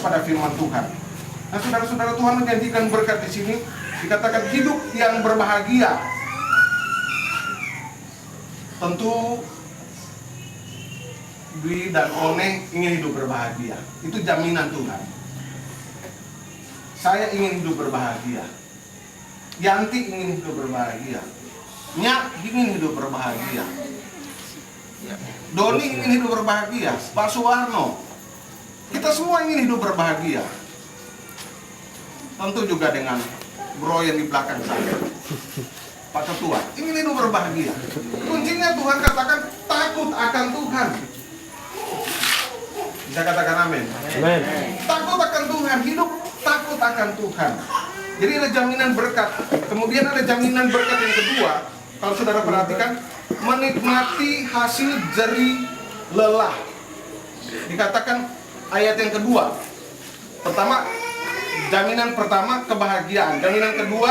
pada firman Tuhan. Nah, saudara-saudara, Tuhan menjanjikan berkat di sini, dikatakan hidup yang berbahagia. Tentu Dwi dan One ingin hidup berbahagia. Itu jaminan Tuhan. Saya ingin hidup berbahagia. Yanti ingin hidup berbahagia. Nyak ingin hidup berbahagia. Doni ingin hidup berbahagia. Pak Suwarno. Kita semua ingin hidup berbahagia. Tentu juga dengan bro yang di belakang saya, Pak Ketua, ingin hidup berbahagia. Kuncinya Tuhan katakan takut akan Tuhan. Bisa katakan amin? Amin. Takut akan Tuhan, hidup takut akan Tuhan. Jadi ada jaminan berkat. Kemudian ada jaminan berkat yang kedua. Kalau saudara perhatikan, menikmati hasil jerih lelah. Dikatakan ayat yang kedua. Pertama, jaminan pertama kebahagiaan. Jaminan kedua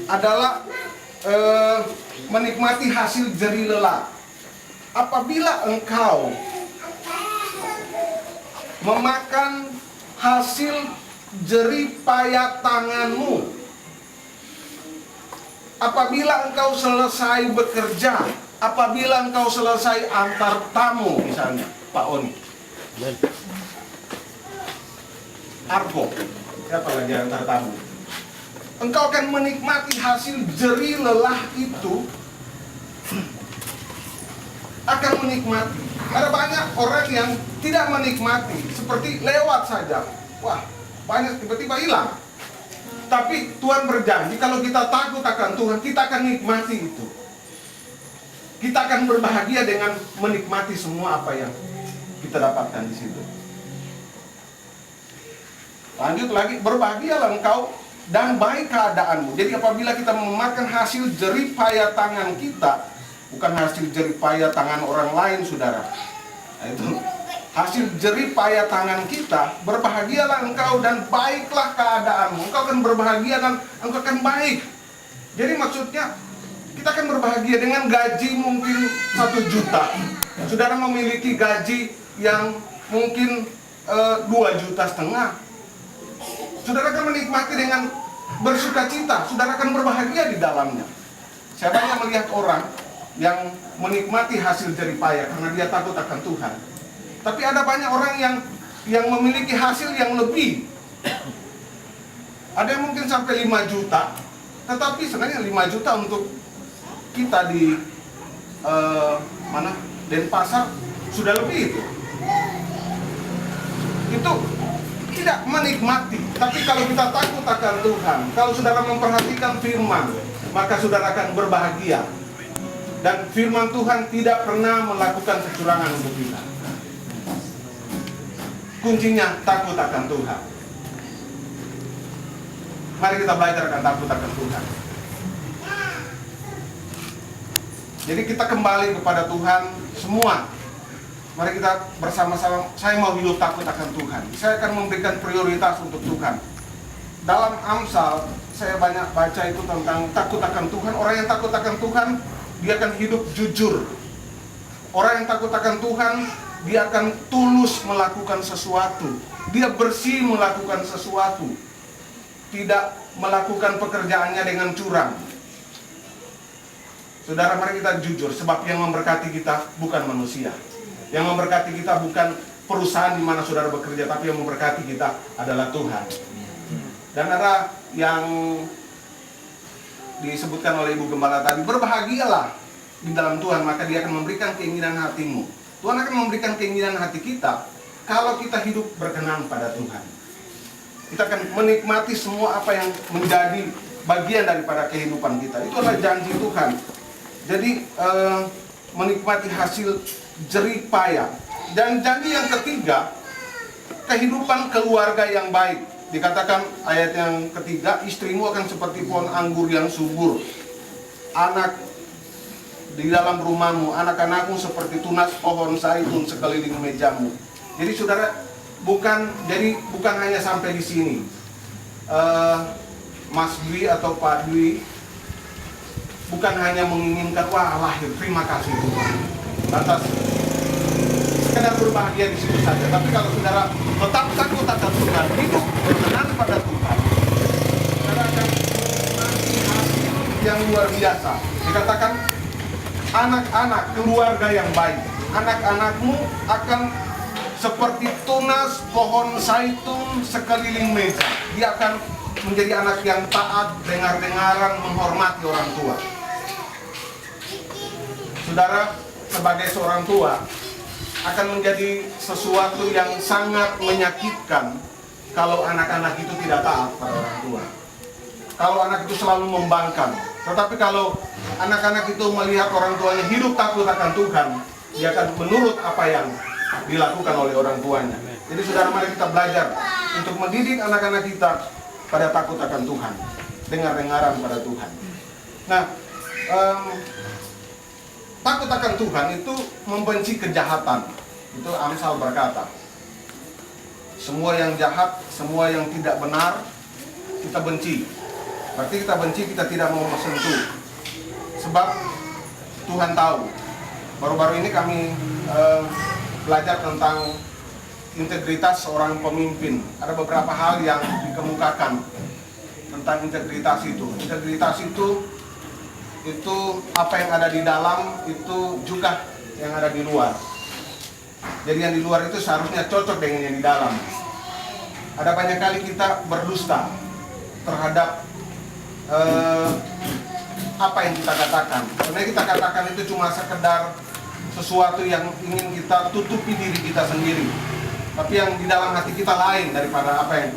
adalah menikmati hasil jerih lelah. Apabila engkau memakan hasil jerih payah tanganmu, apabila engkau selesai bekerja, apabila engkau selesai antar tamu, misalnya Pak Oni, Argo, siapa lagi antar tamu, engkau akan menikmati hasil jerih lelah itu, akan menikmati. Ada banyak orang yang tidak menikmati, seperti lewat saja. Wah, banyak tiba-tiba hilang. Tapi Tuhan berjanji kalau kita takut akan Tuhan, kita akan nikmati itu. Kita akan berbahagia dengan menikmati semua apa yang kita dapatkan di situ. Lanjut lagi, berbahagialah engkau dan baik keadaanmu. Jadi apabila kita memakan hasil jerih payah tangan kita, bukan hasil jerih payah tangan orang lain, saudara. Nah, itu hasil jerih payah tangan kita, berbahagialah engkau dan baiklah keadaanmu. Engkau akan berbahagia dan engkau akan baik. Jadi maksudnya kita akan berbahagia dengan gaji mungkin 1 juta. Saudara memiliki gaji yang mungkin 2,5 juta. Saudara akan menikmati dengan bersuka cita. Saudara akan berbahagia di dalamnya. Saya banyak melihat orang yang menikmati hasil jerih payah karena dia takut akan Tuhan. Tapi ada banyak orang yang memiliki hasil yang lebih. Ada yang mungkin sampai 5 juta, tetapi sebenarnya 5 juta untuk kita di Denpasar sudah lebih itu. Itu tidak menikmati. Tapi kalau kita takut akan Tuhan, kalau saudara memperhatikan firman, maka saudara akan berbahagia. Dan firman Tuhan tidak pernah melakukan kecurangan untuk kita. Kuncinya takut akan Tuhan. Mari kita belajar akan takut akan Tuhan. Jadi kita kembali kepada Tuhan semua. Mari kita bersama-sama, saya mau hidup takut akan Tuhan. Saya akan memberikan prioritas untuk Tuhan. Dalam Amsal, saya banyak baca itu tentang takut akan Tuhan. Orang yang takut akan Tuhan, dia akan hidup jujur. Orang yang takut akan Tuhan, dia akan tulus melakukan sesuatu. Dia bersih melakukan sesuatu. Tidak melakukan pekerjaannya dengan curang. Saudara, mari kita jujur, sebab yang memberkati kita bukan manusia. Yang memberkati kita bukan perusahaan di mana saudara bekerja, tapi yang memberkati kita adalah Tuhan. Dan ada yang disebutkan oleh Ibu Gembala tadi, berbahagialah di dalam Tuhan, maka Dia akan memberikan keinginan hatimu. Tuhan akan memberikan keinginan hati kita kalau kita hidup berkenan pada Tuhan. Kita akan menikmati semua apa yang menjadi bagian daripada kehidupan kita. Itu adalah janji Tuhan. Jadi menikmati hasil jerih payah. Dan janji yang ketiga, kehidupan keluarga yang baik. Dikatakan ayat yang ketiga, istrimu akan seperti pohon anggur yang subur, anak di dalam rumahmu, anak-anakmu seperti tunas pohon zaitun sekeliling mejamu. Jadi saudara, bukan hanya sampai di sini. Mas Dwi atau Pak Dwi bukan hanya menginginkan, wah lahir, terima kasih Tuhan. Lantas sekedar berbahagia di situ saja. Tapi kalau saudara tetap takut akan Tuhan, hidup berkenan pada Tuhan, saudara akan nanti hasil yang luar biasa. Dikatakan anak-anak keluarga yang baik, anak-anakmu akan seperti tunas pohon zaitun sekeliling meja. Dia akan menjadi anak yang taat, dengar-dengaran, menghormati orang tua. Saudara, sebagai seorang tua, akan menjadi sesuatu yang sangat menyakitkan kalau anak-anak itu tidak taat pada orang tua. Kalau anak itu selalu membangkang. Tetapi kalau anak-anak itu melihat orang tuanya hidup takut akan Tuhan, dia akan menurut apa yang dilakukan oleh orang tuanya. Jadi saudara, mari kita belajar untuk mendidik anak-anak kita pada takut akan Tuhan, dengar-dengaran pada Tuhan. Nah, takut akan Tuhan itu membenci kejahatan. Itu Amsal berkata, semua yang jahat, semua yang tidak benar, kita benci. Berarti kita benci, kita tidak mau mensentuh. Sebab Tuhan tahu. Baru-baru ini kami belajar tentang integritas seorang pemimpin. Ada beberapa hal yang dikemukakan tentang integritas itu. Integritas itu apa yang ada di dalam itu juga yang ada di luar. Jadi yang di luar itu seharusnya cocok dengan yang di dalam. Ada banyak kali kita berdusta terhadap apa yang kita katakan. Sebenarnya kita katakan itu cuma sekedar sesuatu yang ingin kita tutupi diri kita sendiri. Tapi yang di dalam hati kita lain daripada apa yang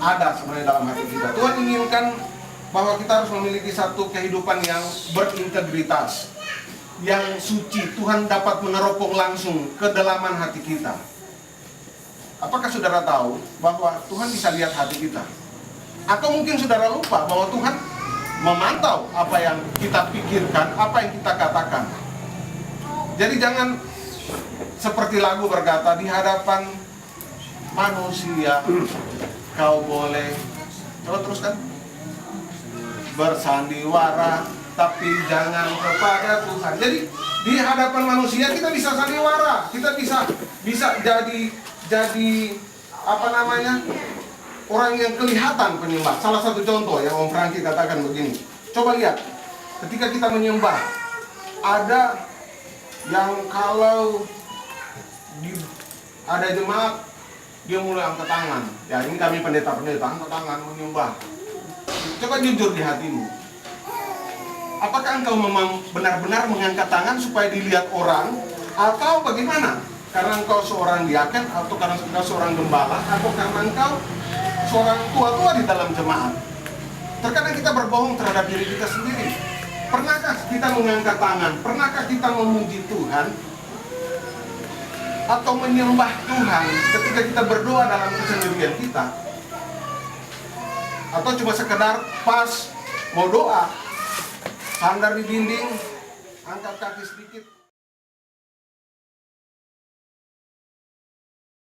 ada sebenarnya dalam hati kita. Tuhan inginkan bahwa kita harus memiliki satu kehidupan yang berintegritas, yang suci. Tuhan dapat meneropong langsung ke kedalaman hati kita. Apakah saudara tahu bahwa Tuhan bisa lihat hati kita? Atau mungkin saudara lupa bahwa Tuhan memantau apa yang kita pikirkan, apa yang kita katakan. Jadi jangan seperti lagu berkata, di hadapan manusia kau boleh, coba teruskan, bersandiwara, tapi jangan kepada Tuhan. Jadi di hadapan manusia kita bisa sandiwara, kita bisa jadi apa namanya, orang yang kelihatan penyembah. Salah satu contoh yang Om Franky katakan begini, coba lihat, ketika kita menyembah, ada yang kalau ada jemaat, dia mulai angkat tangan. Ya, ini kami pendeta-pendeta angkat tangan menyembah. Coba jujur di hatimu, apakah engkau memang benar-benar mengangkat tangan supaya dilihat orang, atau bagaimana? Karena engkau seorang diaken, atau karena engkau seorang gembala, atau karena engkau seorang tua-tua di dalam jemaat? Terkadang kita berbohong terhadap diri kita sendiri. Pernahkah kita mengangkat tangan? Pernahkah kita memuji Tuhan? Atau menyembah Tuhan ketika kita berdoa dalam kesendirian kita? Atau cuma sekedar pas mau doa, sandar di dinding, angkat kaki sedikit,